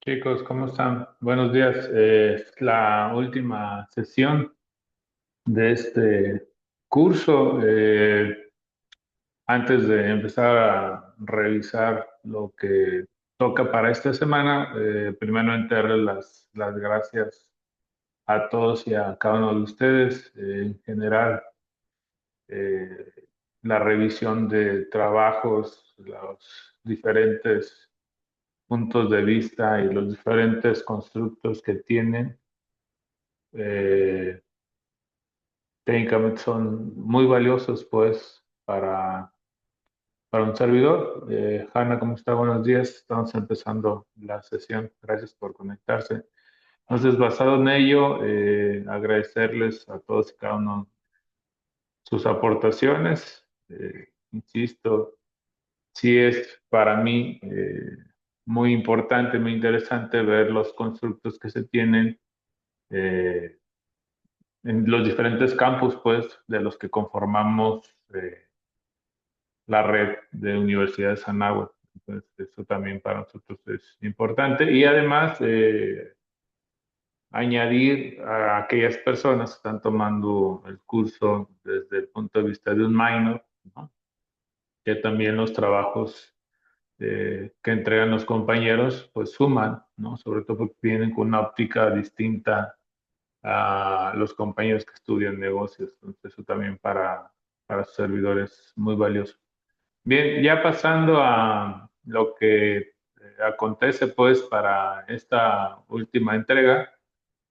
Chicos, ¿cómo están? Buenos días. Es la última sesión de este curso. Antes de empezar a revisar lo que toca para esta semana, primeramente darles las gracias a todos y a cada uno de ustedes. En general, eh, la revisión de trabajos, los diferentes puntos de vista y los diferentes constructos que tienen. eh, Técnicamente son muy valiosos, pues, para un servidor. Hanna, ¿cómo está? Buenos días. Estamos empezando la sesión. Gracias por conectarse. Entonces, basado en ello, agradecerles a todos y cada uno sus aportaciones. Insisto, sí es para mí muy importante, muy interesante ver los constructos que se tienen eh, en los diferentes campus, pues, de los que conformamos la red de universidades Anáhuac. Entonces, eso también para nosotros es importante. Y además, añadir a aquellas personas que están tomando el curso desde el punto de vista de un minor, ¿no? Que también los trabajos que entregan los compañeros, pues suman, ¿no? Sobre todo porque vienen con una óptica distinta a los compañeros que estudian negocios. Entonces, eso también para sus servidores muy valioso. Bien, ya pasando a lo que acontece pues para esta última entrega,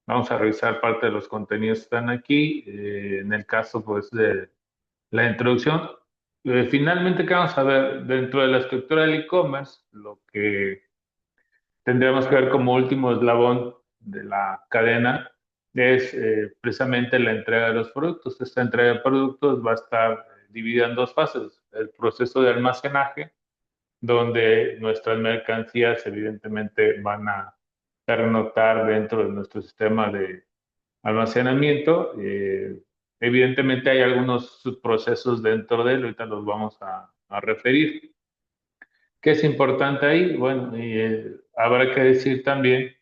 vamos a revisar parte de los contenidos que están aquí. En el caso pues de la introducción, finalmente, ¿qué vamos a ver? Dentro de la estructura del e-commerce, lo que tendríamos que ver como último eslabón de la cadena es precisamente la entrega de los productos. Esta entrega de productos va a estar dividida en dos fases: el proceso de almacenaje, donde nuestras mercancías evidentemente van a pernoctar dentro de nuestro sistema de almacenamiento. Evidentemente hay algunos subprocesos dentro de él, ahorita los vamos a referir. ¿Qué es importante ahí? Bueno, habrá que decir también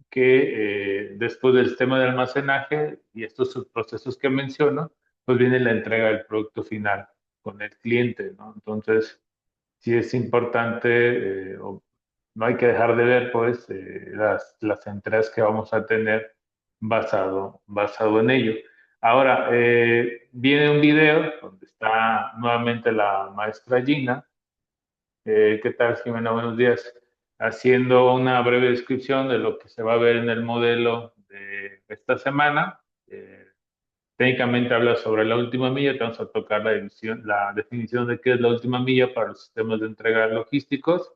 que después del sistema de almacenaje y estos subprocesos que menciono, pues viene la entrega del producto final con el cliente, ¿no? Entonces, sí es importante, no hay que dejar de ver pues las entregas que vamos a tener basado en ello. Ahora, viene un video donde está nuevamente la maestra Gina. ¿Qué tal, Jimena? Buenos días. Haciendo una breve descripción de lo que se va a ver en el modelo de esta semana. Técnicamente habla sobre la última milla. Te vamos a tocar la definición de qué es la última milla para los sistemas de entrega logísticos.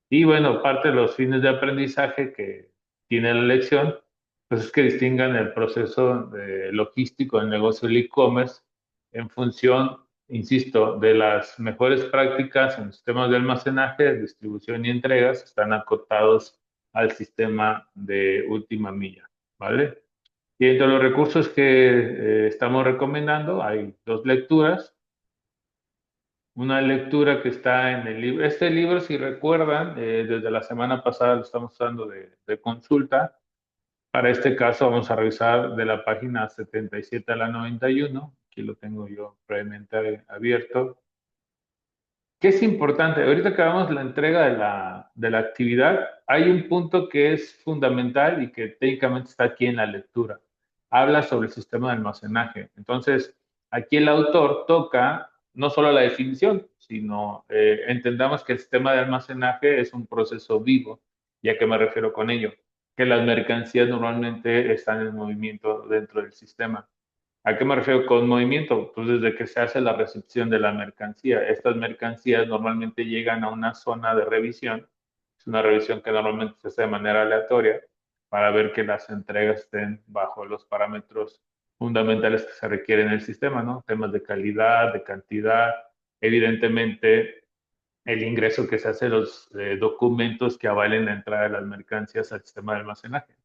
Y bueno, parte de los fines de aprendizaje que tiene la lección, pues es que distingan el proceso logístico del negocio del e-commerce en función, insisto, de las mejores prácticas en los sistemas de almacenaje, distribución y entregas que están acotados al sistema de última milla, ¿vale? Y entre los recursos que estamos recomendando hay dos lecturas. Una lectura que está en el libro. Este libro, si recuerdan, desde la semana pasada lo estamos usando de consulta. Para este caso vamos a revisar de la página 77 a la 91. Aquí lo tengo yo previamente abierto. ¿Qué es importante? Ahorita que hagamos la entrega de la actividad, hay un punto que es fundamental y que técnicamente está aquí en la lectura. Habla sobre el sistema de almacenaje. Entonces, aquí el autor toca no solo la definición, sino entendamos que el sistema de almacenaje es un proceso vivo. ¿Y a qué me refiero con ello? Que las mercancías normalmente están en movimiento dentro del sistema. ¿A qué me refiero con movimiento? Pues desde que se hace la recepción de la mercancía. Estas mercancías normalmente llegan a una zona de revisión. Es una revisión que normalmente se hace de manera aleatoria para ver que las entregas estén bajo los parámetros fundamentales que se requieren en el sistema, ¿no? Temas de calidad, de cantidad, evidentemente el ingreso que se hace de los documentos que avalen la entrada de las mercancías al sistema de almacenaje.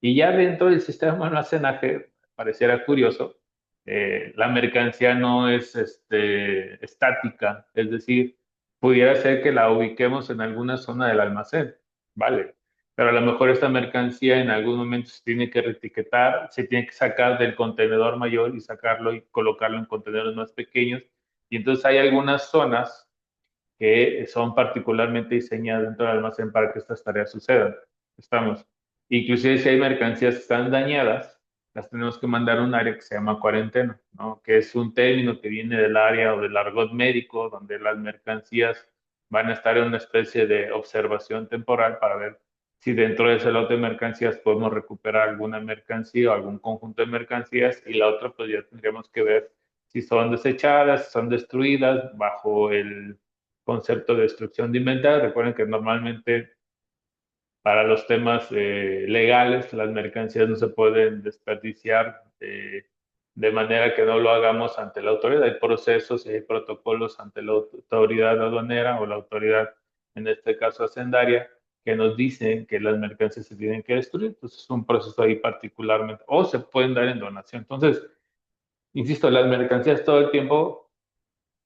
Y ya dentro del sistema de almacenaje, pareciera curioso, la mercancía no es estática, es decir, pudiera ser que la ubiquemos en alguna zona del almacén, ¿vale? pero a lo mejor esta mercancía en algún momento se tiene que reetiquetar, se tiene que sacar del contenedor mayor y sacarlo y colocarlo en contenedores más pequeños. Y entonces hay algunas zonas que son particularmente diseñadas dentro del almacén para que estas tareas sucedan. Estamos. Inclusive si hay mercancías que están dañadas, las tenemos que mandar a un área que se llama cuarentena, ¿no? Que es un término que viene del área o del argot médico, donde las mercancías van a estar en una especie de observación temporal para ver si dentro de ese lote de mercancías podemos recuperar alguna mercancía o algún conjunto de mercancías, y la otra pues ya tendríamos que ver si son desechadas, si son destruidas bajo el concepto de destrucción de inventario. Recuerden que normalmente para los temas legales las mercancías no se pueden desperdiciar de manera que no lo hagamos ante la autoridad. Hay procesos y hay protocolos ante la autoridad aduanera o la autoridad, en este caso hacendaria, que nos dicen que las mercancías se tienen que destruir. Entonces es un proceso ahí particularmente, o se pueden dar en donación. Entonces, insisto, las mercancías todo el tiempo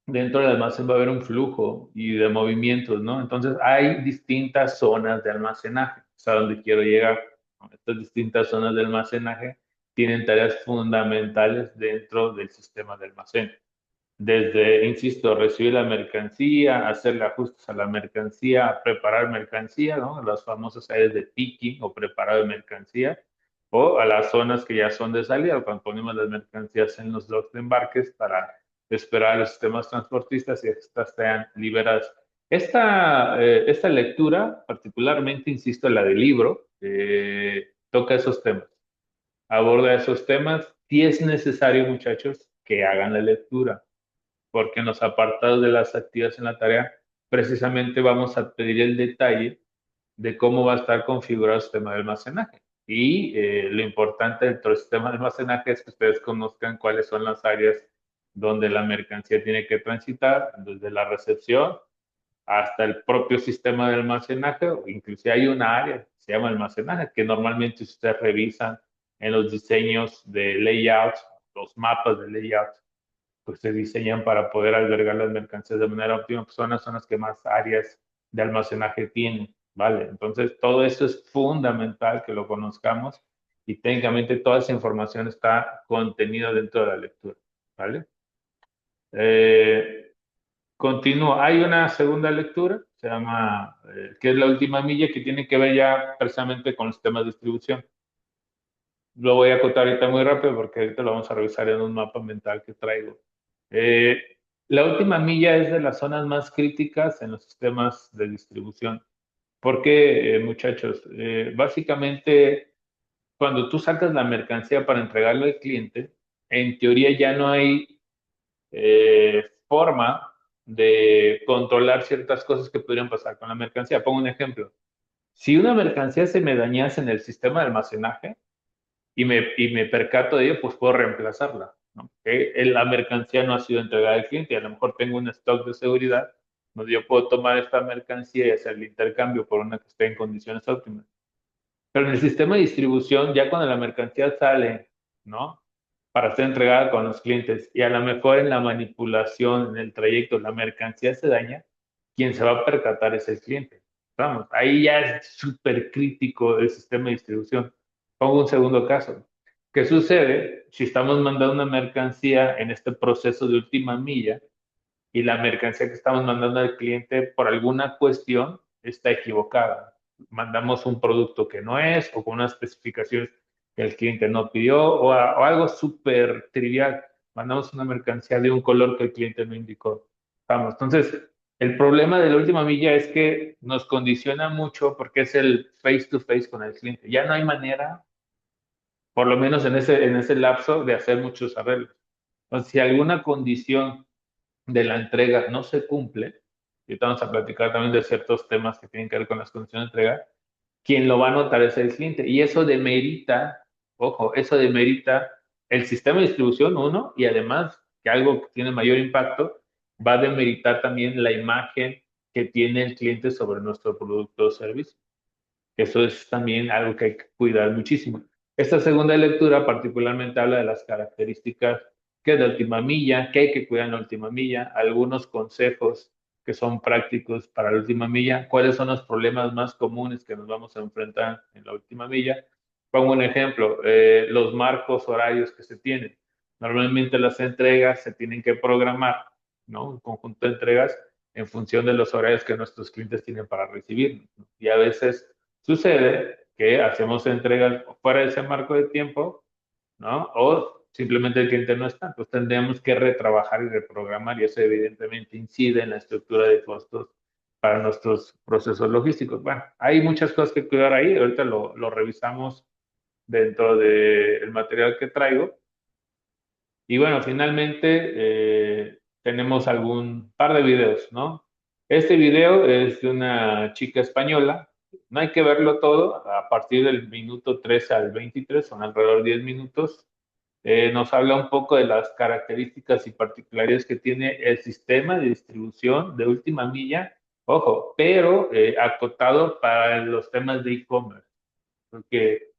dentro del almacén va a haber un flujo y de movimientos, ¿no? Entonces hay distintas zonas de almacenaje, es a donde quiero llegar, ¿no? Estas distintas zonas de almacenaje tienen tareas fundamentales dentro del sistema de almacén. Desde, insisto, recibir la mercancía, hacerle ajustes a la mercancía, preparar mercancía, ¿no? Las famosas áreas de picking o preparado de mercancía, o a las zonas que ya son de salida, cuando ponemos las mercancías en los docks de embarques para esperar a los sistemas transportistas y estas sean liberadas. Esta lectura, particularmente, insisto, la del libro, toca esos temas, aborda esos temas. Si es necesario, muchachos, que hagan la lectura, porque en los apartados de las actividades en la tarea, precisamente vamos a pedir el detalle de cómo va a estar configurado el sistema de almacenaje. Y lo importante dentro del sistema de almacenaje es que ustedes conozcan cuáles son las áreas donde la mercancía tiene que transitar, desde la recepción hasta el propio sistema de almacenaje, o inclusive hay una área que se llama almacenaje, que normalmente ustedes revisan en los diseños de layout, los mapas de layout, pues se diseñan para poder albergar las mercancías de manera óptima, pues son las que más áreas de almacenaje tienen, ¿vale? Entonces, todo eso es fundamental que lo conozcamos, y técnicamente toda esa información está contenida dentro de la lectura, ¿vale? Eh, Continúo. Hay una segunda lectura, se llama, que es la última milla, que tiene que ver ya precisamente con los temas de distribución. Lo voy a acotar ahorita muy rápido porque ahorita lo vamos a revisar en un mapa mental que traigo. Eh, la última milla es de las zonas más críticas en los sistemas de distribución. ¿Por qué, muchachos? Básicamente, cuando tú sacas la mercancía para entregarle al cliente, en teoría ya no hay forma de controlar ciertas cosas que podrían pasar con la mercancía. Pongo un ejemplo. Si una mercancía se me dañase en el sistema de almacenaje, y me percato de ello, pues puedo reemplazarla, ¿no? La mercancía no ha sido entregada al cliente y a lo mejor tengo un stock de seguridad donde yo puedo tomar esta mercancía y hacer el intercambio por una que esté en condiciones óptimas. Pero en el sistema de distribución, ya cuando la mercancía sale, ¿no? Para ser entregada con los clientes, y a lo mejor en la manipulación, en el trayecto, la mercancía se daña, quien se va a percatar es el cliente. Vamos, ahí ya es súper crítico el sistema de distribución. Pongo un segundo caso. ¿Qué sucede si estamos mandando una mercancía en este proceso de última milla y la mercancía que estamos mandando al cliente por alguna cuestión está equivocada? Mandamos un producto que no es, o con unas especificaciones que el cliente no pidió, o algo súper trivial. Mandamos una mercancía de un color que el cliente no indicó. Vamos, entonces, el problema de la última milla es que nos condiciona mucho porque es el face to face con el cliente. Ya no hay manera, por lo menos en ese lapso, de hacer muchos arreglos. Entonces, si alguna condición de la entrega no se cumple, y ahorita vamos a platicar también de ciertos temas que tienen que ver con las condiciones de entrega, quien lo va a notar es el cliente. Y eso demerita, ojo, eso demerita el sistema de distribución, uno, y además que algo que tiene mayor impacto, va a demeritar también la imagen que tiene el cliente sobre nuestro producto o servicio. Eso es también algo que hay que cuidar muchísimo. Esta segunda lectura particularmente habla de las características que es la última milla, que hay que cuidar en la última milla, algunos consejos que son prácticos para la última milla. ¿Cuáles son los problemas más comunes que nos vamos a enfrentar en la última milla? Pongo un ejemplo, los marcos horarios que se tienen. Normalmente las entregas se tienen que programar, ¿no? Un conjunto de entregas en función de los horarios que nuestros clientes tienen para recibir. Y a veces sucede que hacemos entregas fuera de ese marco de tiempo, ¿no? O simplemente el cliente no está. Pues tendríamos que retrabajar y reprogramar y eso evidentemente incide en la estructura de costos para nuestros procesos logísticos. Bueno, hay muchas cosas que cuidar ahí. Ahorita lo revisamos dentro del material que traigo. Y bueno, finalmente tenemos algún par de videos, ¿no? Este video es de una chica española. No hay que verlo todo. A partir del minuto 13 al 23, son alrededor de 10 minutos. Nos habla un poco de las características y particularidades que tiene el sistema de distribución de última milla, ojo, pero acotado para los temas de e-commerce, porque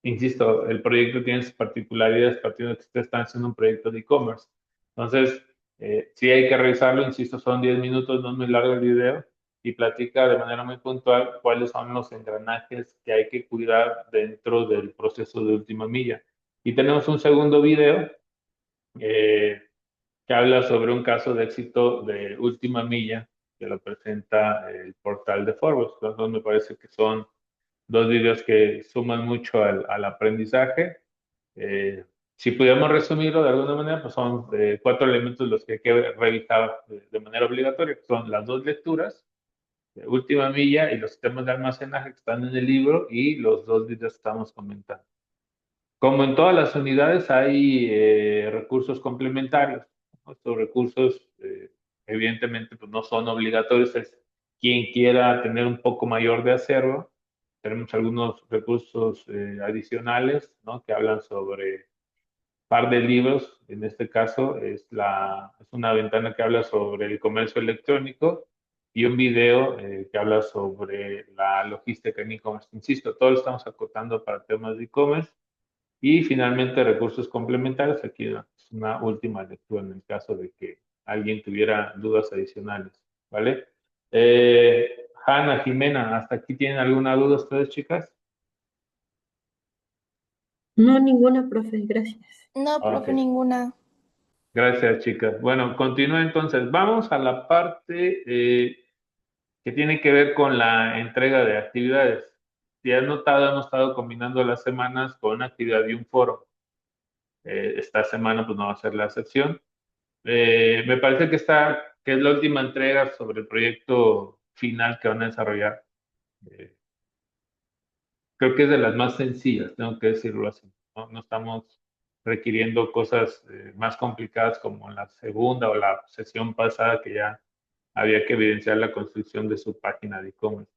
insisto, el proyecto tiene sus particularidades partiendo de que ustedes están haciendo un proyecto de e-commerce. Entonces, sí hay que revisarlo, insisto, son 10 minutos, no es muy largo el video, y platica de manera muy puntual cuáles son los engranajes que hay que cuidar dentro del proceso de última milla. Y tenemos un segundo video eh, que habla sobre un caso de éxito de última milla que lo presenta el portal de Forbes. Entonces, me parece que son dos videos que suman mucho al aprendizaje. Eh, si pudiéramos resumirlo de alguna manera, pues son cuatro elementos los que hay que revisar de manera obligatoria, que son las dos lecturas, última milla y los sistemas de almacenaje que están en el libro y los dos videos que estamos comentando. Como en todas las unidades hay recursos complementarios. ¿No? Estos recursos, evidentemente, pues no son obligatorios. Es quien quiera tener un poco mayor de acervo. Tenemos algunos recursos adicionales, ¿no? Que hablan sobre par de libros. En este caso es una ventana que habla sobre el comercio electrónico y un video que habla sobre la logística en e-commerce. Insisto, todo lo estamos acotando para temas de e-commerce y finalmente, recursos complementarios. Aquí es una última lectura en el caso de que alguien tuviera dudas adicionales, ¿vale? Hanna, Jimena, ¿hasta aquí tienen alguna duda ustedes, chicas? No, ninguna, profe, gracias. No, Ok, profe, ninguna. gracias, chicas. Bueno, continúa entonces. Vamos a la parte que tiene que ver con la entrega de actividades. Si has notado, hemos estado combinando las semanas con una actividad y un foro. Esta semana, pues no va a ser la excepción. Me parece que es la última entrega sobre el proyecto final que van a desarrollar. Eh, Creo que es de las más sencillas, tengo que decirlo así. No, no estamos requiriendo cosas más complicadas como la segunda o la sesión pasada que ya había que evidenciar la construcción de su página de e-commerce.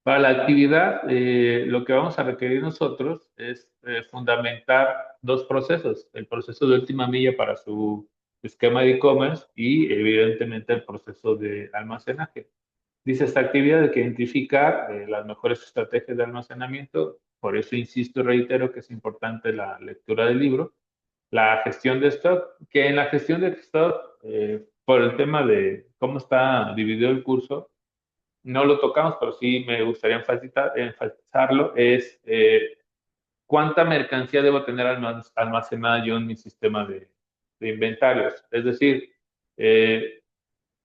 Para la actividad, lo que vamos a requerir nosotros es fundamentar dos procesos, el proceso de última milla para su esquema de e-commerce y evidentemente el proceso de almacenaje. Dice esta actividad de que identificar las mejores estrategias de almacenamiento, por eso insisto y reitero que es importante la lectura del libro, la gestión de stock, que en la gestión de stock, por el tema de cómo está dividido el curso, no lo tocamos, pero sí me gustaría enfatizarlo, es cuánta mercancía debo tener almacenada yo en mi sistema de inventarios. Es decir, eh,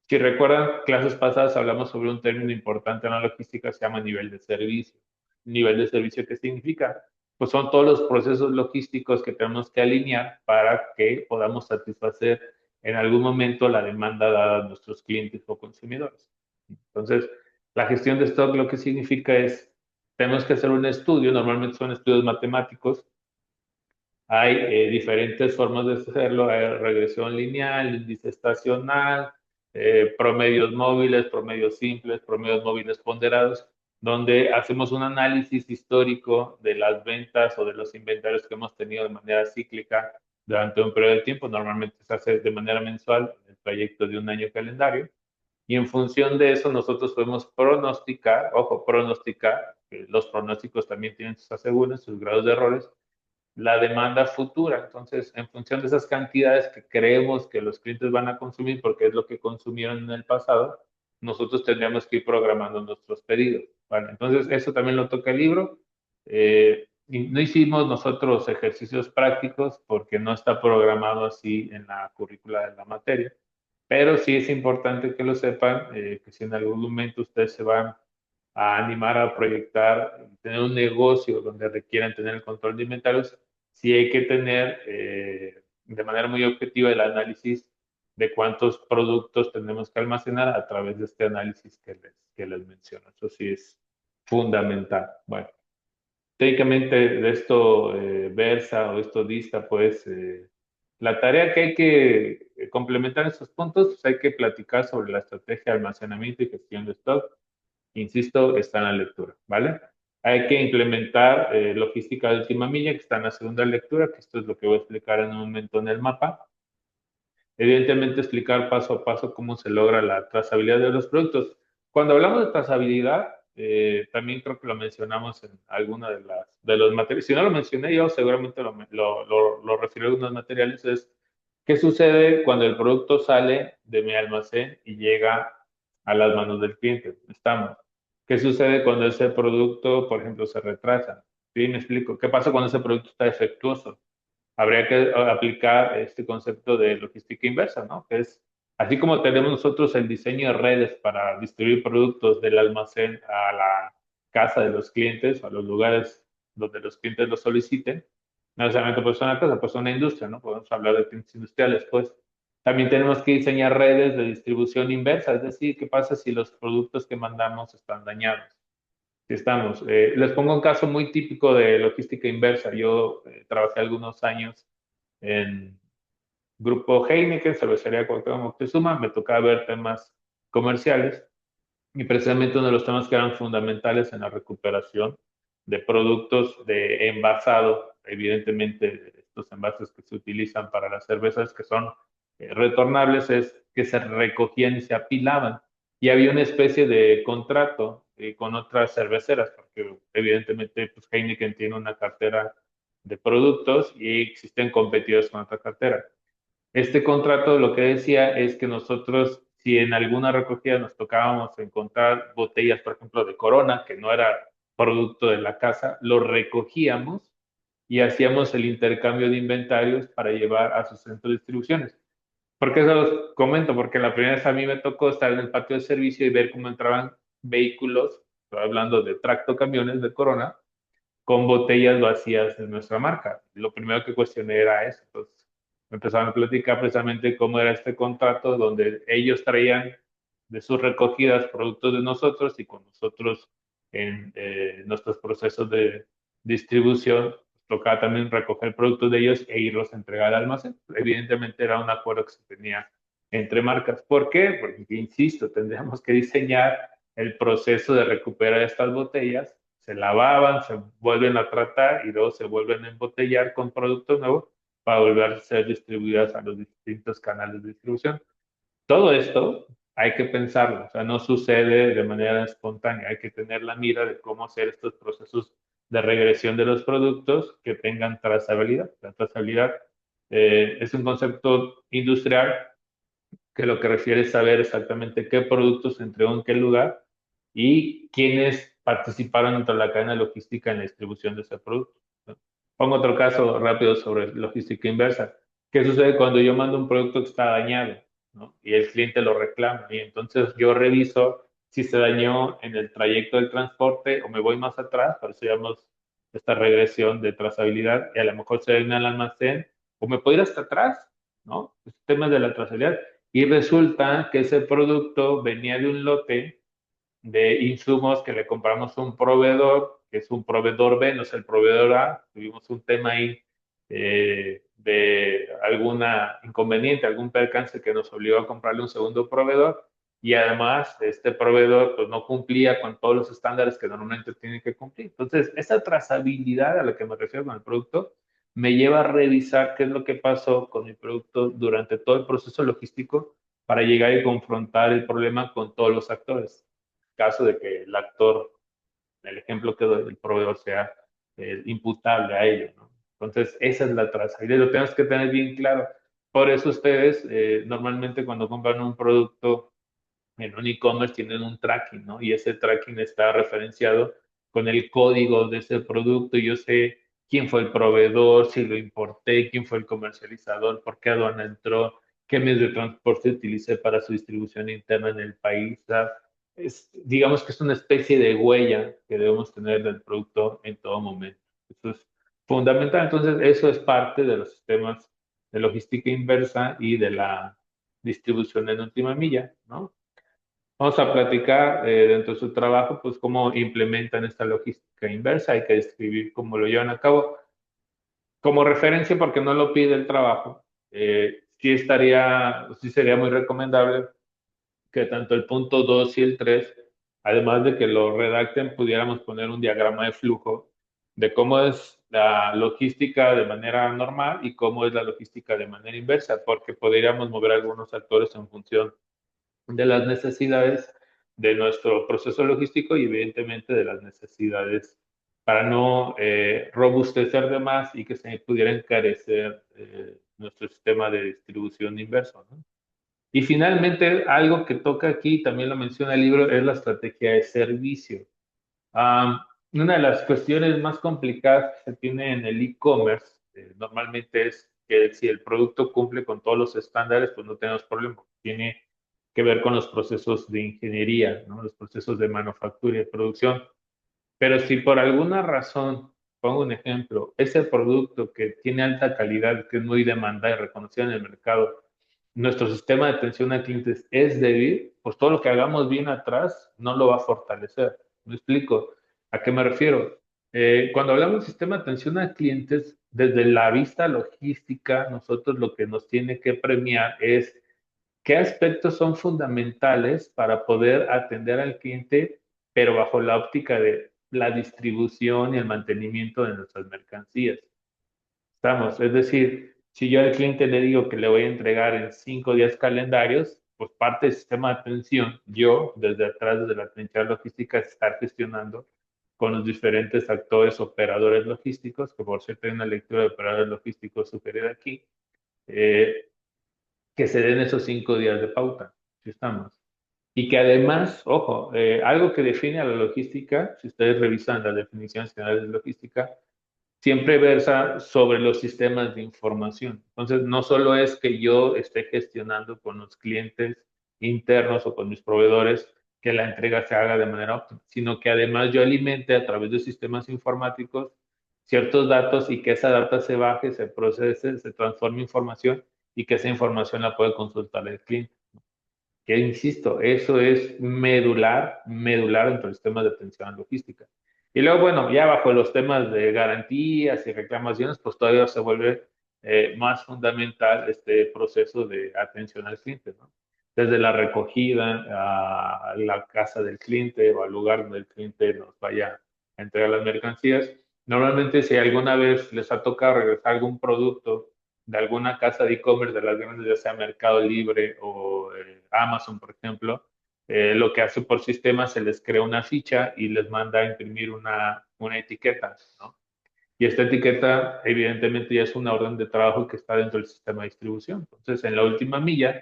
si recuerdan, clases pasadas hablamos sobre un término importante en la logística, se llama nivel de servicio. ¿Nivel de servicio qué significa? Pues son todos los procesos logísticos que tenemos que alinear para que podamos satisfacer en algún momento la demanda dada a nuestros clientes o consumidores. Entonces, la gestión de stock lo que significa es, tenemos que hacer un estudio, normalmente son estudios matemáticos, hay diferentes formas de hacerlo, hay regresión lineal, índice estacional, promedios móviles, promedios simples, promedios móviles ponderados, donde hacemos un análisis histórico de las ventas o de los inventarios que hemos tenido de manera cíclica durante un periodo de tiempo. Normalmente se hace de manera mensual en el trayecto de un año calendario. Y en función de eso nosotros podemos pronosticar, ojo, pronosticar, los pronósticos también tienen sus asegúnes, sus grados de errores, la demanda futura. Entonces, en función de esas cantidades que creemos que los clientes van a consumir, porque es lo que consumieron en el pasado, nosotros tendríamos que ir programando nuestros pedidos. ¿Vale? Entonces, eso también lo toca el libro. Y no hicimos nosotros ejercicios prácticos porque no está programado así en la currícula de la materia, pero sí es importante que lo sepan, que si en algún momento ustedes se van a animar a proyectar, tener un negocio donde requieran tener el control de inventarios, sí hay que tener de manera muy objetiva el análisis de cuántos productos tenemos que almacenar a través de este análisis que les menciono. Eso sí es fundamental. Bueno, técnicamente de esto versa o esto dista, pues la tarea que hay que complementar esos puntos, pues hay que platicar sobre la estrategia de almacenamiento y gestión de stock. Insisto, está en la lectura, ¿vale? Hay que implementar logística de última milla, que está en la segunda lectura, que esto es lo que voy a explicar en un momento en el mapa. Evidentemente, explicar paso a paso cómo se logra la trazabilidad de los productos. Cuando hablamos de trazabilidad, también creo que lo mencionamos en alguna de los materiales. Si no lo mencioné yo, seguramente lo refiero a algunos materiales. Es qué sucede cuando el producto sale de mi almacén y llega a las manos del cliente. Estamos. ¿Qué sucede cuando ese producto, por ejemplo, se retrasa? ¿Sí? Me explico. ¿Qué pasa cuando ese producto está defectuoso? Habría que aplicar este concepto de logística inversa, ¿no? Que es, así como tenemos nosotros el diseño de redes para distribuir productos del almacén a la casa de los clientes, a los lugares donde los clientes lo soliciten, no necesariamente pues una casa, pues una industria, ¿no? Podemos hablar de clientes industriales, pues. También tenemos que diseñar redes de distribución inversa, es decir, ¿qué pasa si los productos que mandamos están dañados? Sí, estamos. Les pongo un caso muy típico de logística inversa. Yo trabajé algunos años en Grupo Heineken, Cervecería Cuauhtémoc Moctezuma, me tocaba ver temas comerciales y precisamente uno de los temas que eran fundamentales en la recuperación de productos de envasado, evidentemente estos envases que se utilizan para las cervezas que son retornables, es que se recogían y se apilaban. Y había una especie de contrato con otras cerveceras, porque evidentemente pues, Heineken tiene una cartera de productos y existen competidores con otra cartera. Este contrato lo que decía es que nosotros, si en alguna recogida nos tocábamos encontrar botellas, por ejemplo, de Corona, que no era producto de la casa, lo recogíamos y hacíamos el intercambio de inventarios para llevar a sus centros de distribuciones. ¿Por qué se los comento? Porque la primera vez a mí me tocó estar en el patio de servicio y ver cómo entraban vehículos, estoy hablando de tractocamiones de Corona, con botellas vacías de nuestra marca. Lo primero que cuestioné era eso. Entonces, me empezaron a platicar precisamente cómo era este contrato donde ellos traían de sus recogidas productos de nosotros y con nosotros en nuestros procesos de distribución tocaba también recoger productos de ellos e irlos a entregar al almacén. Evidentemente era un acuerdo que se tenía entre marcas. ¿Por qué? Porque, insisto, tendríamos que diseñar el proceso de recuperar estas botellas, se lavaban, se vuelven a tratar y luego se vuelven a embotellar con productos nuevos para volver a ser distribuidas a los distintos canales de distribución. Todo esto hay que pensarlo, o sea, no sucede de manera espontánea, hay que tener la mira de cómo hacer estos procesos de regresión de los productos que tengan trazabilidad. La trazabilidad es un concepto industrial que lo que refiere es saber exactamente qué productos se entregó en qué lugar y quiénes participaron dentro de la cadena logística en la distribución de ese producto. Pongo otro caso rápido sobre logística inversa. ¿Qué sucede cuando yo mando un producto que está dañado, ¿no? Y el cliente lo reclama? Y entonces yo reviso si se dañó en el trayecto del transporte o me voy más atrás, por eso llamamos esta regresión de trazabilidad, y a lo mejor se dañó en el almacén o me puedo ir hasta atrás, ¿no? Es temas de la trazabilidad. Y resulta que ese producto venía de un lote de insumos que le compramos a un proveedor, que es un proveedor B, no es el proveedor A. Tuvimos un tema ahí de alguna inconveniente, algún percance que nos obligó a comprarle un segundo proveedor. Y además, este proveedor pues, no cumplía con todos los estándares que normalmente tiene que cumplir. Entonces, esa trazabilidad a la que me refiero con el producto me lleva a revisar qué es lo que pasó con mi producto durante todo el proceso logístico para llegar y confrontar el problema con todos los actores. En caso de que el actor, el ejemplo que doy, el proveedor sea imputable a ello, ¿no? Entonces, esa es la trazabilidad, lo tenemos que tener bien claro. Por eso ustedes normalmente cuando compran un producto en un e-commerce tienen un tracking, ¿no? Y ese tracking está referenciado con el código de ese producto. Yo sé quién fue el proveedor, si lo importé, quién fue el comercializador, por qué aduana entró, qué medios de transporte utilicé para su distribución interna en el país. ¿Sabes? Digamos que es una especie de huella que debemos tener del producto en todo momento. Eso es fundamental. Entonces, eso es parte de los sistemas de logística inversa y de la distribución en última milla, ¿no? Vamos a platicar dentro de su trabajo, pues cómo implementan esta logística inversa, hay que describir cómo lo llevan a cabo. Como referencia, porque no lo pide el trabajo, sí sería muy recomendable que tanto el punto 2 y el 3, además de que lo redacten, pudiéramos poner un diagrama de flujo de cómo es la logística de manera normal y cómo es la logística de manera inversa, porque podríamos mover algunos actores en función de las necesidades de nuestro proceso logístico y evidentemente de las necesidades para no robustecer de más y que se pudiera encarecer nuestro sistema de distribución inverso, ¿no? Y finalmente, algo que toca aquí, también lo menciona el libro, es la estrategia de servicio. Um, una de las cuestiones más complicadas que se tiene en el e-commerce normalmente es que si el producto cumple con todos los estándares, pues no tenemos problema. Tiene que ver con los procesos de ingeniería, ¿no? Los procesos de manufactura y de producción. Pero si por alguna razón, pongo un ejemplo, ese producto que tiene alta calidad, que es muy demandado y reconocido en el mercado, nuestro sistema de atención a clientes es débil, pues todo lo que hagamos bien atrás no lo va a fortalecer. ¿Me explico? ¿A qué me refiero? Cuando hablamos de sistema de atención a clientes, desde la vista logística, nosotros lo que nos tiene que premiar es qué aspectos son fundamentales para poder atender al cliente, pero bajo la óptica de la distribución y el mantenimiento de nuestras mercancías. Estamos, es decir, si yo al cliente le digo que le voy a entregar en 5 días calendarios, pues parte del sistema de atención, yo desde atrás, desde la trinchera logística, estar gestionando con los diferentes actores, operadores logísticos, que por cierto hay una lectura de operadores logísticos sugerida aquí, eh, que se den esos 5 días de pauta, si estamos. Y que además, ojo, algo que define a la logística, si ustedes revisan las definiciones generales de logística, siempre versa sobre los sistemas de información. Entonces, no solo es que yo esté gestionando con los clientes internos o con mis proveedores que la entrega se haga de manera óptima, sino que además yo alimente a través de sistemas informáticos ciertos datos y que esa data se baje, se procese, se transforme en información y que esa información la puede consultar el cliente. Que insisto, eso es medular, medular entre los temas de atención logística. Y luego, bueno, ya bajo los temas de garantías y reclamaciones, pues todavía se vuelve más fundamental este proceso de atención al cliente, ¿no? Desde la recogida a la casa del cliente o al lugar donde el cliente nos vaya a entregar las mercancías. Normalmente, si alguna vez les ha tocado regresar algún producto de alguna casa de e-commerce de las grandes, ya sea Mercado Libre o Amazon, por ejemplo, lo que hace por sistema se les crea una ficha y les manda a imprimir una etiqueta, ¿no? Y esta etiqueta, evidentemente, ya es una orden de trabajo que está dentro del sistema de distribución. Entonces, en la última milla,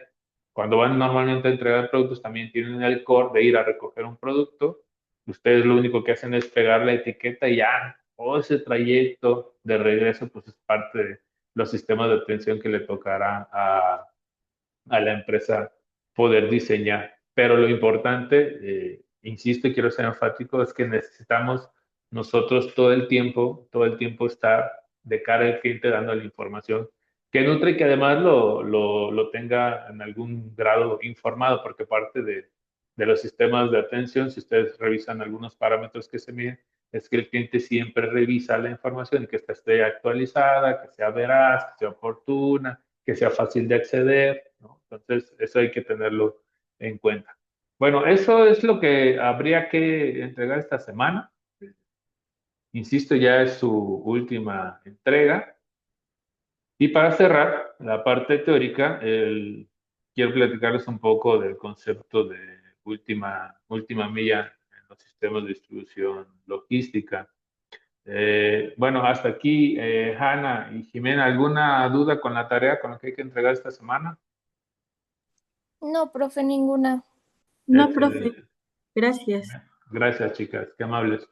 cuando van normalmente a entregar productos, también tienen el core de ir a recoger un producto. Ustedes lo único que hacen es pegar la etiqueta y ya, todo ese trayecto de regreso, pues es parte de los sistemas de atención que le tocará a la empresa poder diseñar. Pero lo importante, insisto y quiero ser enfático, es que necesitamos nosotros todo el tiempo estar de cara al cliente dando la información que nutre y que además lo tenga en algún grado informado, porque parte de los sistemas de atención, si ustedes revisan algunos parámetros que se miden, es que el cliente siempre revisa la información y que esta esté actualizada, que sea veraz, que sea oportuna, que sea fácil de acceder, ¿no? Entonces, eso hay que tenerlo en cuenta. Bueno, eso es lo que habría que entregar esta semana. Insisto, ya es su última entrega. Y para cerrar la parte teórica, quiero platicarles un poco del concepto de última milla en los sistemas de distribución logística. Bueno, hasta aquí, Hanna y Jimena, ¿alguna duda con la tarea con la que hay que entregar esta semana? No, profe, ninguna. No, profe, Excelente. gracias. Gracias, chicas, qué amables.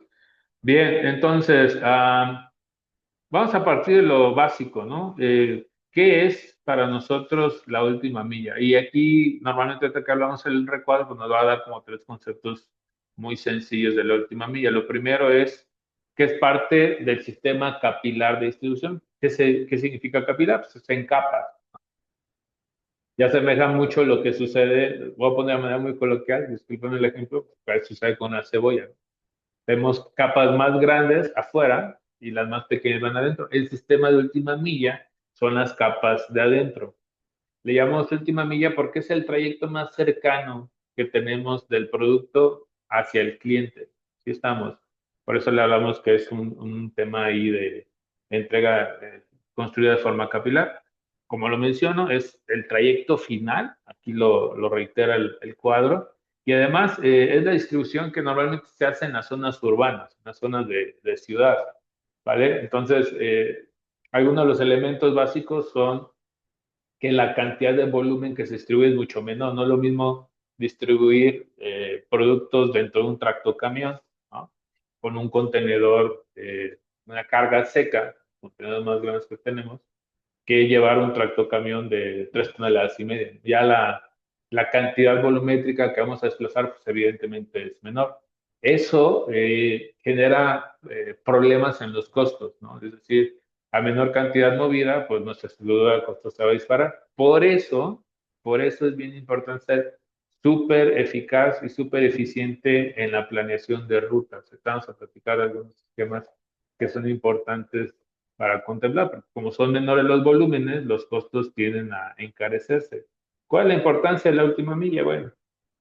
Bien, entonces, vamos a partir de lo básico, ¿no? ¿Qué es para nosotros la última milla? Y aquí, normalmente, ahorita que hablamos del recuadro, pues nos va a dar como tres conceptos muy sencillos de la última milla. Lo primero es que es parte del sistema capilar de distribución. ¿Qué significa capilar? Pues se encapa. Ya asemeja mucho lo que sucede, voy a poner de manera muy coloquial, disculpen el ejemplo, pero sucede con la cebolla. Vemos capas más grandes afuera y las más pequeñas van adentro. El sistema de última milla son las capas de adentro. Le llamamos última milla porque es el trayecto más cercano que tenemos del producto hacia el cliente. Sí estamos. Por eso le hablamos que es un tema ahí de entrega construida de forma capilar. Como lo menciono, es el trayecto final, aquí lo reitera el cuadro, y además es la distribución que normalmente se hace en las zonas urbanas, en las zonas de ciudad, ¿vale? Entonces, algunos de los elementos básicos son que la cantidad de volumen que se distribuye es mucho menor. No es lo mismo distribuir productos dentro de un tractocamión, ¿no? Con un contenedor, una carga seca, contenedores más grandes que tenemos, que llevar un tractocamión de 3,5 toneladas. Ya la cantidad volumétrica que vamos a desplazar, pues evidentemente es menor. Eso genera problemas en los costos, ¿no? Es decir, a menor cantidad movida, pues nuestra estructura de costos se va a disparar. Por eso es bien importante ser súper eficaz y súper eficiente en la planeación de rutas. Estamos a platicar de algunos esquemas que son importantes para contemplar, porque como son menores los volúmenes, los costos tienden a encarecerse. ¿Cuál es la importancia de la última milla? Bueno,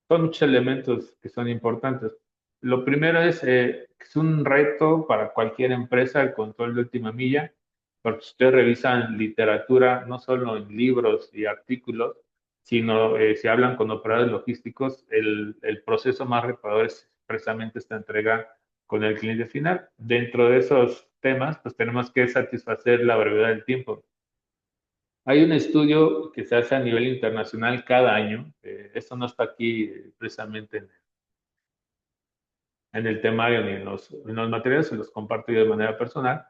son muchos elementos que son importantes. Lo primero que es un reto para cualquier empresa el control de última milla, porque si ustedes revisan literatura, no solo en libros y artículos, sino si hablan con operadores logísticos, el proceso más reparador es precisamente esta entrega con el cliente final. Dentro de esos temas, pues tenemos que satisfacer la brevedad del tiempo. Hay un estudio que se hace a nivel internacional cada año. Esto no está aquí precisamente en el temario ni en los materiales, se los comparto yo de manera personal.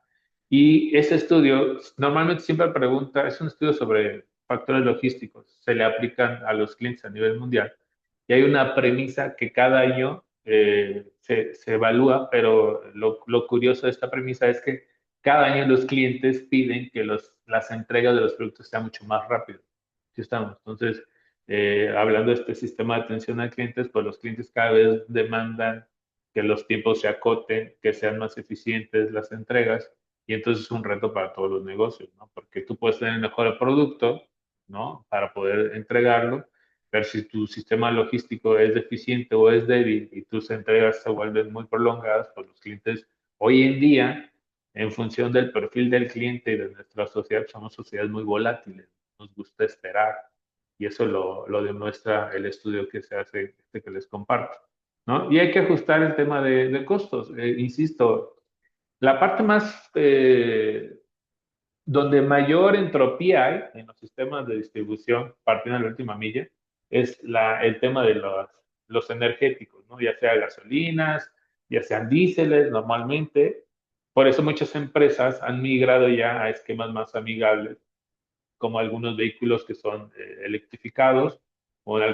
Y ese estudio normalmente siempre pregunta, es un estudio sobre factores logísticos, se le aplican a los clientes a nivel mundial. Y hay una premisa que cada año se evalúa, pero lo curioso de esta premisa es que cada año los clientes piden que las entregas de los productos sean mucho más rápidas. ¿Sí estamos? Entonces, hablando de este sistema de atención a clientes, pues los clientes cada vez demandan que los tiempos se acoten, que sean más eficientes las entregas, y entonces es un reto para todos los negocios, ¿no? Porque tú puedes tener el mejor producto, ¿no? Para poder entregarlo, pero si tu sistema logístico es deficiente o es débil y tus entregas se vuelven muy prolongadas, pues los clientes hoy en día, en función del perfil del cliente y de nuestra sociedad, somos sociedades muy volátiles, nos gusta esperar, y eso lo demuestra el estudio que se hace, este que les comparto, ¿no? Y hay que ajustar el tema de costos. Insisto, la parte más donde mayor entropía hay en los sistemas de distribución, partiendo de la última milla, es el tema de los energéticos, ¿no? Ya sea gasolinas, ya sean diéseles normalmente. Por eso muchas empresas han migrado ya a esquemas más amigables, como algunos vehículos que son electrificados o en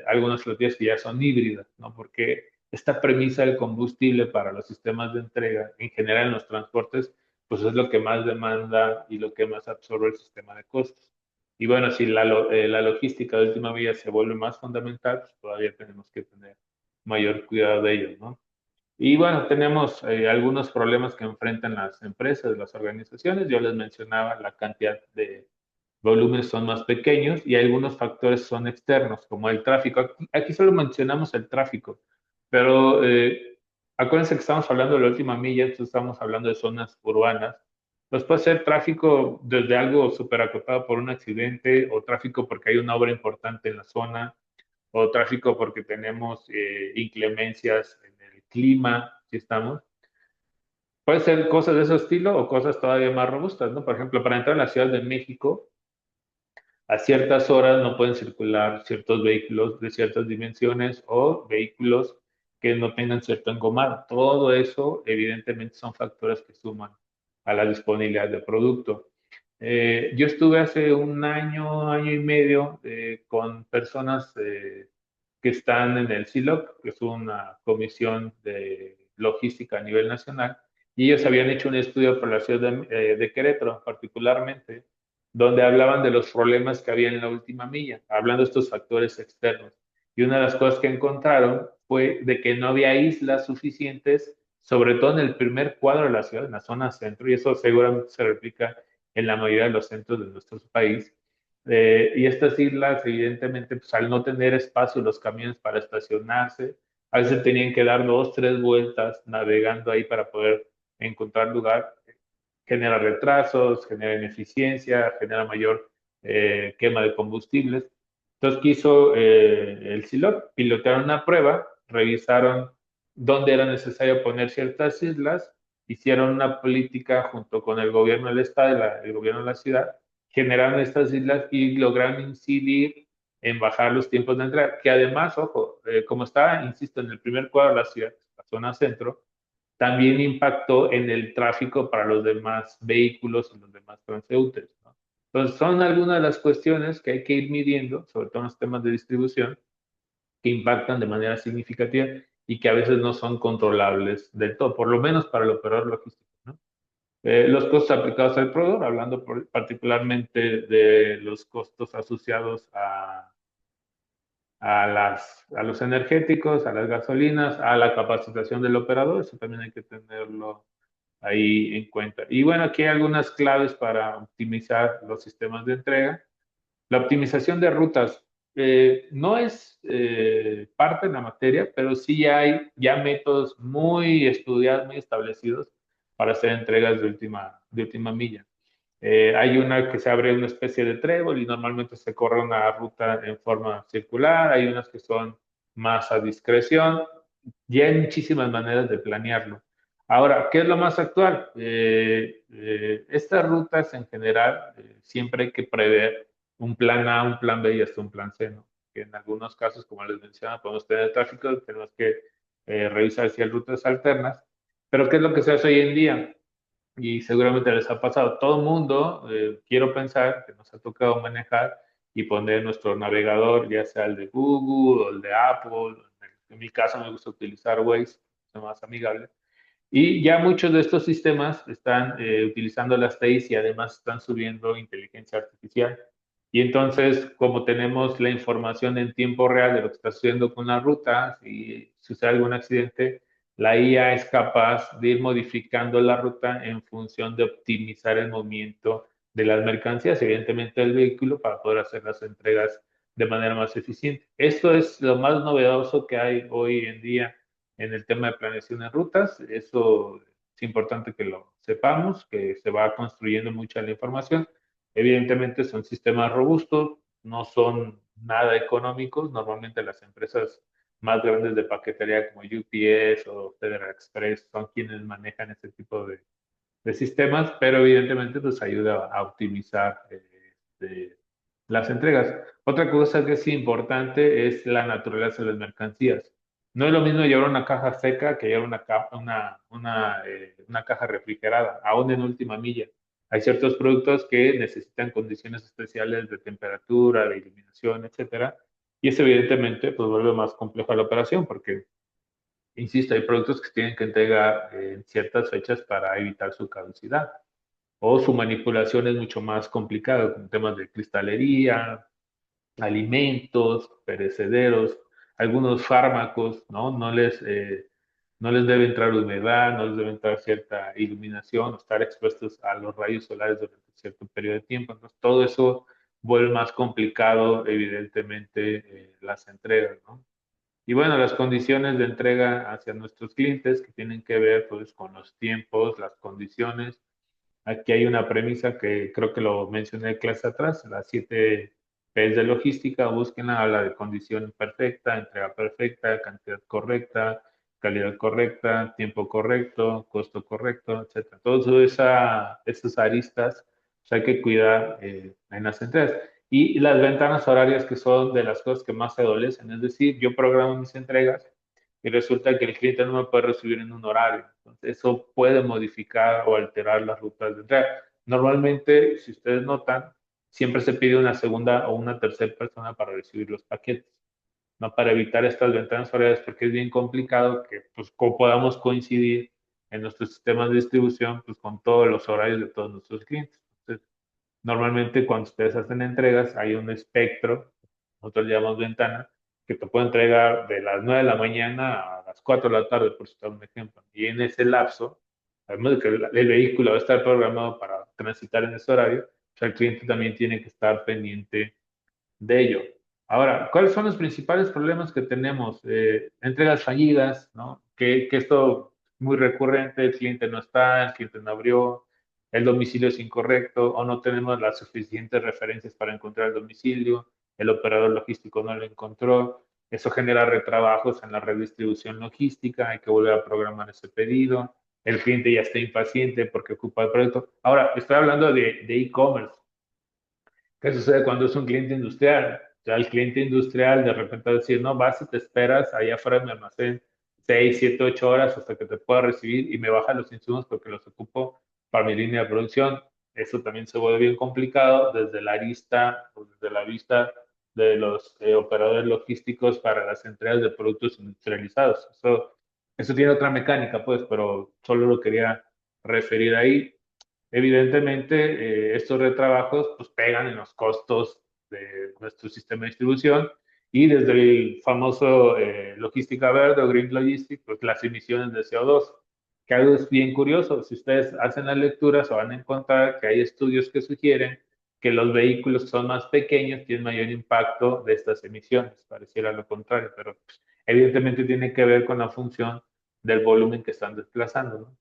algunas flotillas que ya son híbridas, ¿no? Porque esta premisa del combustible para los sistemas de entrega, en general en los transportes, pues es lo que más demanda y lo que más absorbe el sistema de costos. Y bueno, si la logística de última vía se vuelve más fundamental, pues todavía tenemos que tener mayor cuidado de ello, ¿no? Y bueno, tenemos algunos problemas que enfrentan las empresas, las organizaciones. Yo les mencionaba la cantidad de volúmenes son más pequeños y algunos factores son externos, como el tráfico. Aquí solo mencionamos el tráfico, pero acuérdense que estamos hablando de la última milla, entonces estamos hablando de zonas urbanas. Pues puede ser tráfico desde algo súper acotado por un accidente, o tráfico porque hay una obra importante en la zona, o tráfico porque tenemos inclemencias en el clima, ¿sí estamos? Puede ser cosas de ese estilo o cosas todavía más robustas, ¿no? Por ejemplo, para entrar a la Ciudad de México, a ciertas horas no pueden circular ciertos vehículos de ciertas dimensiones o vehículos que no tengan cierto engomado. Todo eso, evidentemente, son factores que suman a la disponibilidad de producto. Yo estuve hace un año, año y medio, con personas que están en el CILOC, que es una comisión de logística a nivel nacional, y ellos habían hecho un estudio por la ciudad de Querétaro, particularmente, donde hablaban de los problemas que había en la última milla, hablando de estos factores externos. Y una de las cosas que encontraron fue de que no había islas suficientes, sobre todo en el primer cuadro de la ciudad, en la zona centro, y eso seguramente se replica en la mayoría de los centros de nuestro país. Y estas islas, evidentemente, pues al no tener espacio los camiones para estacionarse, a veces tenían que dar dos, tres vueltas navegando ahí para poder encontrar lugar, genera retrasos, genera ineficiencia, genera mayor quema de combustibles. Entonces, ¿qué hizo el SILOC? Pilotearon una prueba, revisaron dónde era necesario poner ciertas islas, hicieron una política junto con el gobierno del estado, el gobierno de la ciudad, generaron estas islas y lograron incidir en bajar los tiempos de entrada, que además, ojo, como estaba, insisto, en el primer cuadro de la ciudad, la zona centro, también impactó en el tráfico para los demás vehículos y los demás transeúntes, ¿no? Entonces, son algunas de las cuestiones que hay que ir midiendo, sobre todo en los temas de distribución, que impactan de manera significativa y que a veces no son controlables del todo, por lo menos para el operador logístico, ¿no? Los costos aplicados al proveedor, hablando particularmente de los costos asociados a los energéticos, a las gasolinas, a la capacitación del operador, eso también hay que tenerlo ahí en cuenta. Y bueno, aquí hay algunas claves para optimizar los sistemas de entrega. La optimización de rutas no es parte de la materia, pero sí hay ya métodos muy estudiados, muy establecidos para hacer entregas de última milla. Hay una que se abre una especie de trébol y normalmente se corre una ruta en forma circular. Hay unas que son más a discreción. Ya hay muchísimas maneras de planearlo. Ahora, ¿qué es lo más actual? Estas rutas en general siempre hay que prever un plan A, un plan B y hasta un plan C, ¿no? Que en algunos casos, como les mencionaba, podemos tener tráfico, tenemos que revisar si hay rutas alternas. Pero ¿qué es lo que se hace hoy en día? Y seguramente les ha pasado. Todo el mundo, quiero pensar que nos ha tocado manejar y poner nuestro navegador, ya sea el de Google o el de Apple. En mi caso me gusta utilizar Waze, es más amigable. Y ya muchos de estos sistemas están utilizando las TIs y además están subiendo inteligencia artificial. Y entonces, como tenemos la información en tiempo real de lo que está sucediendo con las rutas y si sucede algún accidente, la IA es capaz de ir modificando la ruta en función de optimizar el movimiento de las mercancías, evidentemente del vehículo, para poder hacer las entregas de manera más eficiente. Esto es lo más novedoso que hay hoy en día en el tema de planeación de rutas. Eso es importante que lo sepamos, que se va construyendo mucha la información. Evidentemente son sistemas robustos, no son nada económicos. Normalmente las empresas más grandes de paquetería como UPS o Federal Express son quienes manejan este tipo de sistemas, pero evidentemente nos ayuda a optimizar las entregas. Otra cosa que es importante es la naturaleza de las mercancías. No es lo mismo llevar una caja seca que llevar una caja refrigerada, aún en última milla. Hay ciertos productos que necesitan condiciones especiales de temperatura, de iluminación, etcétera, y eso evidentemente pues vuelve más complejo la operación porque, insisto, hay productos que tienen que entregar en ciertas fechas para evitar su caducidad o su manipulación es mucho más complicada con temas de cristalería, alimentos perecederos, algunos fármacos, ¿no? No les debe entrar humedad, no les debe entrar cierta iluminación, estar expuestos a los rayos solares durante cierto periodo de tiempo. Entonces, todo eso vuelve más complicado, evidentemente, las entregas, ¿no? Y bueno, las condiciones de entrega hacia nuestros clientes que tienen que ver pues con los tiempos, las condiciones. Aquí hay una premisa que creo que lo mencioné en clase atrás, las 7 P's de logística, búsquenla, habla de condición perfecta, entrega perfecta, cantidad correcta, calidad correcta, tiempo correcto, costo correcto, etcétera. Todas esas aristas pues, hay que cuidar en las entregas. Y las ventanas horarias que son de las cosas que más se adolecen, es decir, yo programo mis entregas y resulta que el cliente no me puede recibir en un horario. Entonces, eso puede modificar o alterar las rutas de entrega. Normalmente, si ustedes notan, siempre se pide una segunda o una tercera persona para recibir los paquetes, ¿no? Para evitar estas ventanas horarias, porque es bien complicado que pues, podamos coincidir en nuestros sistemas de distribución pues, con todos los horarios de todos nuestros clientes. Entonces, normalmente cuando ustedes hacen entregas hay un espectro, nosotros le llamamos ventana, que te puede entregar de las 9 de la mañana a las 4 de la tarde, por citar un ejemplo. Y en ese lapso, además de que el vehículo va a estar programado para transitar en ese horario, o sea, el cliente también tiene que estar pendiente de ello. Ahora, ¿cuáles son los principales problemas que tenemos? Entregas fallidas, ¿no? Que esto es muy recurrente, el cliente no está, el cliente no abrió, el domicilio es incorrecto o no tenemos las suficientes referencias para encontrar el domicilio, el operador logístico no lo encontró, eso genera retrabajos en la redistribución logística, hay que volver a programar ese pedido, el cliente ya está impaciente porque ocupa el proyecto. Ahora, estoy hablando de e-commerce. ¿Qué sucede cuando es un cliente industrial? Ya el cliente industrial de repente va a decir, no, vas y te esperas allá afuera de mi almacén 6, 7, 8 horas hasta que te pueda recibir y me baja los insumos porque los ocupo para mi línea de producción. Eso también se vuelve bien complicado desde la arista, o desde la vista de los operadores logísticos para las entregas de productos industrializados. Eso tiene otra mecánica, pues, pero solo lo quería referir ahí. Evidentemente, estos retrabajos pues, pegan en los costos de nuestro sistema de distribución y desde el famoso logística verde o Green Logistics, pues las emisiones de CO2, que algo es bien curioso. Si ustedes hacen las lecturas, se van a encontrar que hay estudios que sugieren que los vehículos que son más pequeños tienen mayor impacto de estas emisiones. Pareciera lo contrario, pero pues, evidentemente tiene que ver con la función del volumen que están desplazando, ¿no?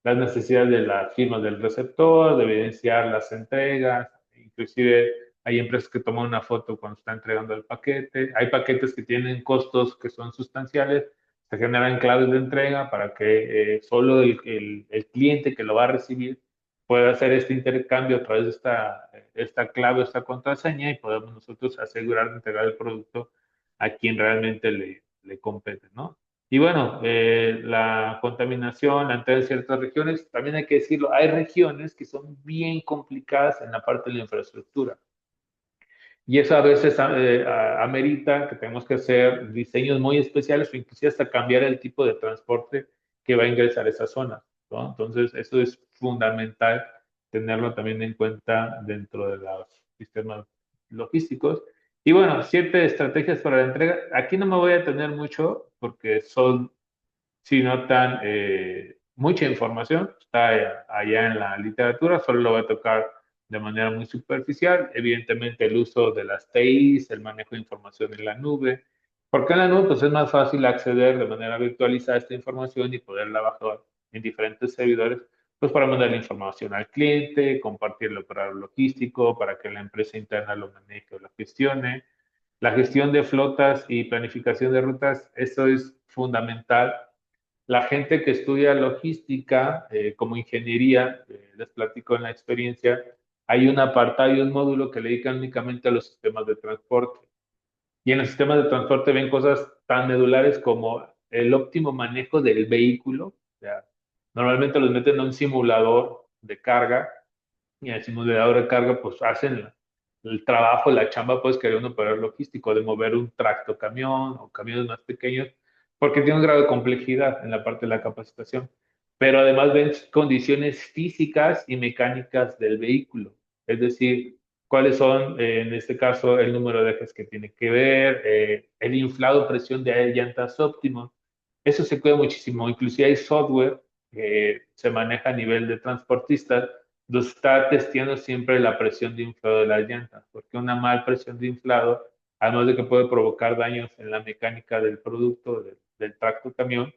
Las necesidades de las firmas del receptor, de evidenciar las entregas, inclusive hay empresas que toman una foto cuando está entregando el paquete, hay paquetes que tienen costos que son sustanciales, se generan claves de entrega para que solo el cliente que lo va a recibir pueda hacer este intercambio a través de esta clave, esta contraseña y podemos nosotros asegurar de entregar el producto a quien realmente le compete, ¿no? Y bueno, la contaminación, la entrada en ciertas regiones, también hay que decirlo, hay regiones que son bien complicadas en la parte de la infraestructura. Y eso a veces amerita que tenemos que hacer diseños muy especiales o inclusive hasta cambiar el tipo de transporte que va a ingresar a esa zona, ¿no? Entonces, eso es fundamental tenerlo también en cuenta dentro de los sistemas logísticos. Y bueno, 7 estrategias para la entrega. Aquí no me voy a detener mucho porque son si notan mucha información, está allá en la literatura, solo lo voy a tocar de manera muy superficial. Evidentemente el uso de las TIs, el manejo de información en la nube. ¿Por qué en la nube? Pues es más fácil acceder de manera virtualizada a esta información y poderla bajar en diferentes servidores, pues para mandar la información al cliente, compartir el operador logístico para que la empresa interna lo maneje o lo gestione. La gestión de flotas y planificación de rutas, eso es fundamental. La gente que estudia logística como ingeniería, les platico en la experiencia, hay un apartado y un módulo que le dedican únicamente a los sistemas de transporte. Y en los sistemas de transporte ven cosas tan medulares como el óptimo manejo del vehículo. O sea, normalmente los meten a un simulador de carga y el simulador de carga pues hacen el trabajo, la chamba pues que haría un operador logístico de mover un tracto camión o camiones más pequeños porque tiene un grado de complejidad en la parte de la capacitación. Pero además ven condiciones físicas y mecánicas del vehículo, es decir, cuáles son, en este caso, el número de ejes que tiene que ver, el inflado, presión de llantas óptimo. Eso se cuida muchísimo. Inclusive hay software que se maneja a nivel de transportistas donde está testeando siempre la presión de inflado de las llantas, porque una mal presión de inflado, además de que puede provocar daños en la mecánica del producto, del tracto camión,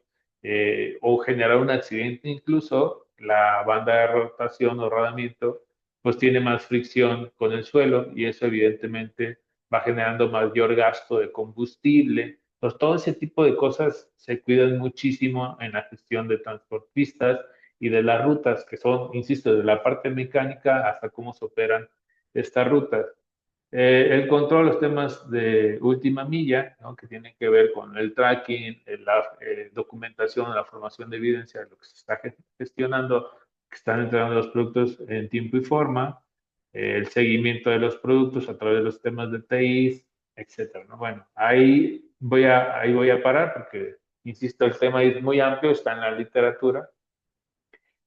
o generar un accidente incluso, la banda de rotación o rodamiento, pues tiene más fricción con el suelo y eso evidentemente va generando mayor gasto de combustible, Entonces, todo ese tipo de cosas se cuidan muchísimo en la gestión de transportistas y de las rutas, que son, insisto, de la parte mecánica hasta cómo se operan estas rutas. El control, los temas de última milla, ¿no? Que tienen que ver con el tracking, la documentación, la formación de evidencia de lo que se está gestionando, que están entregando los productos en tiempo y forma, el seguimiento de los productos a través de los temas de TI, etcétera, ¿no? Bueno, ahí voy a parar porque, insisto, el tema es muy amplio, está en la literatura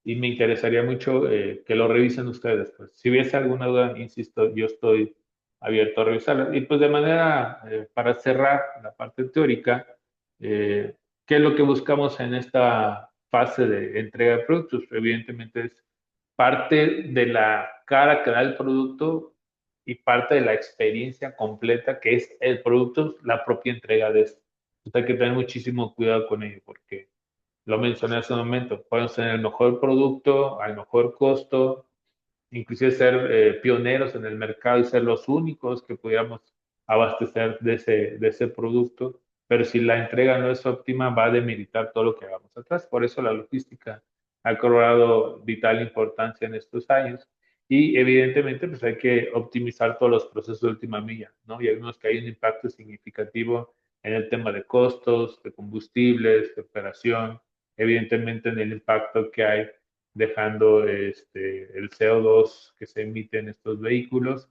y me interesaría mucho que lo revisen ustedes. Pues, si hubiese alguna duda, insisto, yo estoy abierto a revisarla. Y pues de manera, para cerrar la parte teórica, ¿qué es lo que buscamos en esta fase de entrega de productos? Evidentemente es parte de la cara que da el producto y parte de la experiencia completa que es el producto, la propia entrega de esto. Entonces hay que tener muchísimo cuidado con ello porque lo mencioné hace un momento, podemos tener el mejor producto, al mejor costo, inclusive ser pioneros en el mercado y ser los únicos que pudiéramos abastecer de ese producto, pero si la entrega no es óptima, va a demeritar todo lo que hagamos atrás. Por eso la logística ha cobrado vital importancia en estos años y evidentemente pues hay que optimizar todos los procesos de última milla, ¿no? Y hay unos que hay un impacto significativo en el tema de costos, de combustibles, de operación, evidentemente en el impacto que hay dejando el CO2 que se emite en estos vehículos.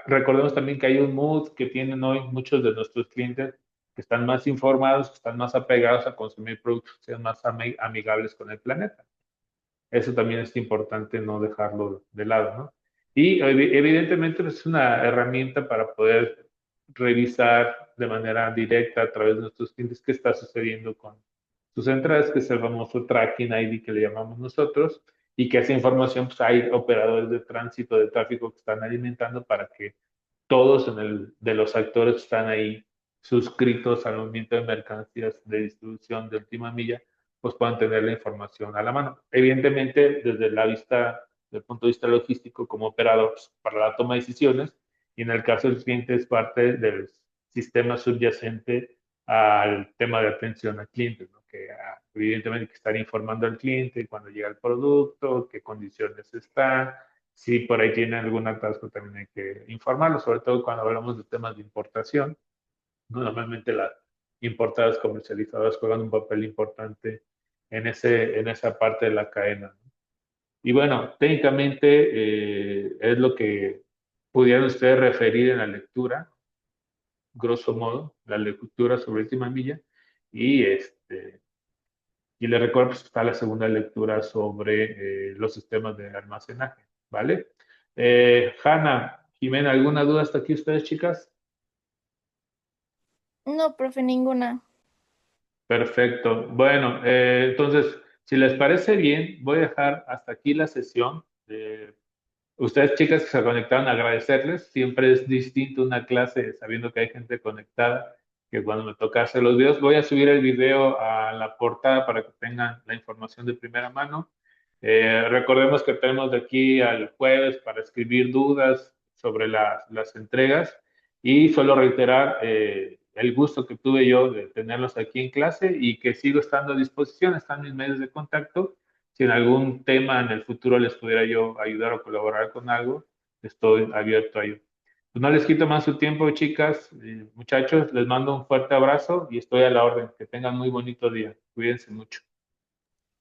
Recordemos también que hay un mood que tienen hoy muchos de nuestros clientes que están más informados, que están más apegados a consumir productos que sean más amigables con el planeta. Eso también es importante no dejarlo de lado, ¿no? Y evidentemente pues, es una herramienta para poder revisar de manera directa a través de nuestros clientes qué está sucediendo con sus entradas, que es el famoso tracking ID que le llamamos nosotros, y que esa información, pues hay operadores de tránsito, de tráfico que están alimentando para que todos de los actores que están ahí suscritos al movimiento de mercancías de distribución de última milla, pues puedan tener la información a la mano. Evidentemente, desde la vista, del punto de vista logístico, como operador, pues, para la toma de decisiones, y en el caso del cliente es parte del sistema subyacente al tema de atención al cliente, ¿no? Que evidentemente hay que estar informando al cliente cuando llega el producto, qué condiciones está, si por ahí tiene algún atasco también hay que informarlo, sobre todo cuando hablamos de temas de importación. Normalmente las importadas comercializadoras juegan un papel importante en esa parte de la cadena, ¿no? Y bueno, técnicamente es lo que pudieran ustedes referir en la lectura, grosso modo, la lectura sobre última milla. Y, y les recuerdo que está la segunda lectura sobre los sistemas de almacenaje, ¿vale? Hanna, Jimena, ¿alguna duda hasta aquí ustedes, chicas? No, profe, ninguna. Perfecto. Bueno, entonces, si les parece bien, voy a dejar hasta aquí la sesión. Ustedes, chicas que se conectaron, agradecerles. Siempre es distinto una clase sabiendo que hay gente conectada que cuando me toca hacer los videos. Voy a subir el video a la portada para que tengan la información de primera mano. Recordemos que tenemos de aquí al jueves para escribir dudas sobre las entregas y solo reiterar el gusto que tuve yo de tenerlos aquí en clase y que sigo estando a disposición. Están mis medios de contacto si en algún tema en el futuro les pudiera yo ayudar o colaborar con algo, estoy abierto a ello. Pues no les quito más su tiempo, chicas, muchachos, les mando un fuerte abrazo y estoy a la orden. Que tengan muy bonito día. Cuídense mucho.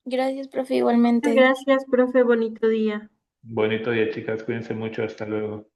Gracias, profe, igualmente. Gracias, profe. Bonito día. Bonito día, chicas. Cuídense mucho. Hasta luego.